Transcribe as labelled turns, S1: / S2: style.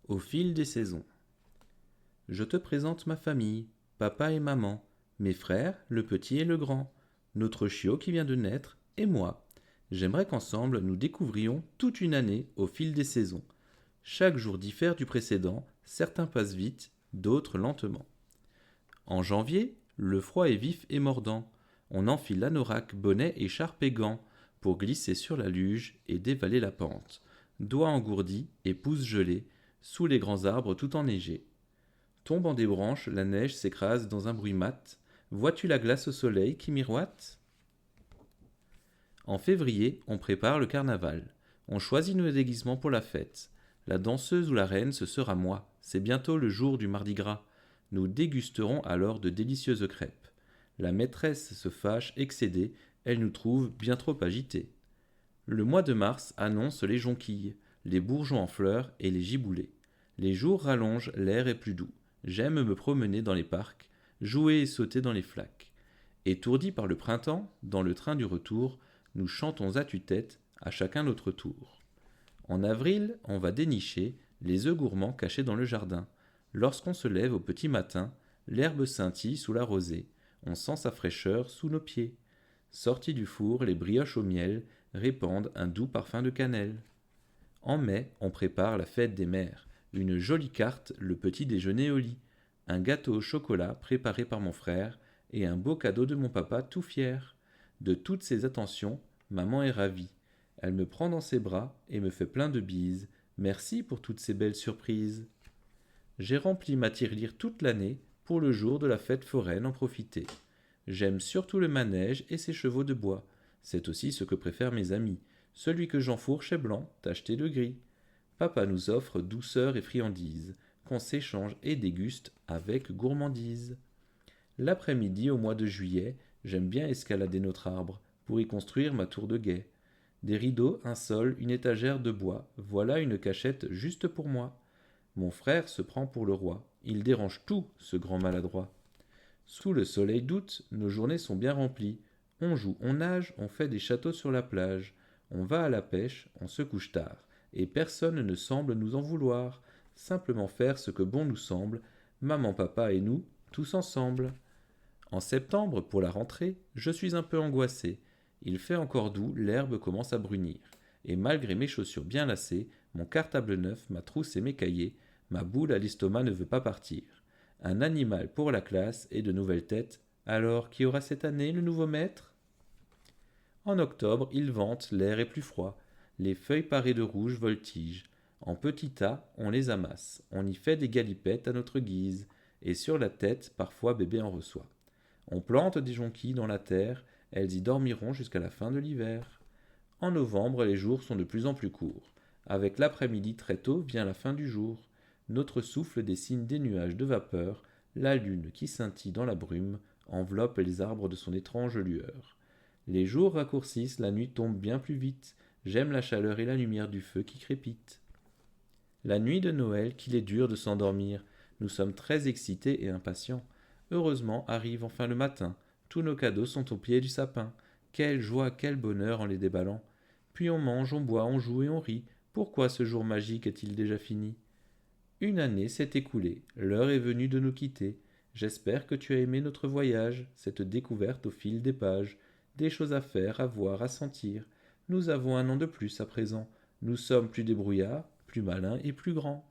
S1: Au fil des saisons. Je te présente ma famille, papa et maman, mes frères, le petit et le grand, notre chiot qui vient de naître et moi. J'aimerais qu'ensemble nous découvrions toute une année au fil des saisons. Chaque jour diffère du précédent, certains passent vite, d'autres lentement. En janvier, le froid est vif et mordant. On enfile anorak, bonnet, écharpe et gants pour glisser sur la luge et dévaler la pente. Doigts engourdis et pouces gelés, sous les grands arbres tout enneigés. Tombant des branches, la neige s'écrase dans un bruit mat. Vois-tu la glace au soleil qui miroite? En février, on prépare le carnaval. On choisit nos déguisements pour la fête. La danseuse ou la reine, ce sera moi. C'est bientôt le jour du mardi gras. Nous dégusterons alors de délicieuses crêpes. La maîtresse se fâche, excédée, elle nous trouve bien trop agités. Le mois de mars annonce les jonquilles, les bourgeons en fleurs et les giboulées. Les jours rallongent, l'air est plus doux. J'aime me promener dans les parcs, jouer et sauter dans les flaques. Étourdis par le printemps, dans le train du retour, nous chantons à tue-tête, à chacun notre tour. En avril, on va dénicher les œufs gourmands cachés dans le jardin. Lorsqu'on se lève au petit matin, l'herbe scintille sous la rosée. On sent sa fraîcheur sous nos pieds. Sortis du four, les brioches au miel répandent un doux parfum de cannelle. En mai, on prépare la fête des mères. Une jolie carte, le petit déjeuner au lit. Un gâteau au chocolat préparé par mon frère et un beau cadeau de mon papa tout fier. De toutes ces attentions, maman est ravie. Elle me prend dans ses bras et me fait plein de bises. Merci pour toutes ces belles surprises. J'ai rempli ma tirelire toute l'année pour le jour de la fête foraine en profiter. J'aime surtout le manège et ses chevaux de bois. C'est aussi ce que préfèrent mes amis. Celui que j'enfourche est blanc, tacheté de gris. Papa nous offre douceur et friandises, qu'on s'échange et déguste avec gourmandise. L'après-midi, au mois de juillet, j'aime bien escalader notre arbre pour y construire ma tour de guet. Des rideaux, un sol, une étagère de bois, voilà une cachette juste pour moi. Mon frère se prend pour le roi, il dérange tout, ce grand maladroit. Sous le soleil d'août, nos journées sont bien remplies. On joue, on nage, on fait des châteaux sur la plage. On va à la pêche, on se couche tard. Et personne ne semble nous en vouloir. Simplement faire ce que bon nous semble, maman, papa et nous, tous ensemble. En septembre, pour la rentrée, je suis un peu angoissé. Il fait encore doux, l'herbe commence à brunir. Et malgré mes chaussures bien lacées, mon cartable neuf, ma trousse et mes cahiers, ma boule à l'estomac ne veut pas partir. Un animal pour la classe et de nouvelles têtes. Alors, qui aura cette année le nouveau maître? En octobre, il vente, l'air est plus froid. Les feuilles parées de rouge voltigent. En petits tas, on les amasse. On y fait des galipettes à notre guise. Et sur la tête, parfois bébé en reçoit. On plante des jonquilles dans la terre. Elles y dormiront jusqu'à la fin de l'hiver. En novembre, les jours sont de plus en plus courts. Avec l'après-midi très tôt vient la fin du jour. Notre souffle dessine des nuages de vapeur. La lune qui scintille dans la brume enveloppe les arbres de son étrange lueur. Les jours raccourcissent, la nuit tombe bien plus vite. J'aime la chaleur et la lumière du feu qui crépite. La nuit de Noël, qu'il est dur de s'endormir. Nous sommes très excités et impatients. Heureusement arrive enfin le matin. Tous nos cadeaux sont au pied du sapin. Quelle joie, quel bonheur en les déballant. Puis on mange, on boit, on joue et on rit. Pourquoi ce jour magique est-il déjà fini? Une année s'est écoulée, l'heure est venue de nous quitter. J'espère que tu as aimé notre voyage, cette découverte au fil des pages. Des choses à faire, à voir, à sentir. Nous avons un an de plus à présent. Nous sommes plus débrouillards, plus malins et plus grands.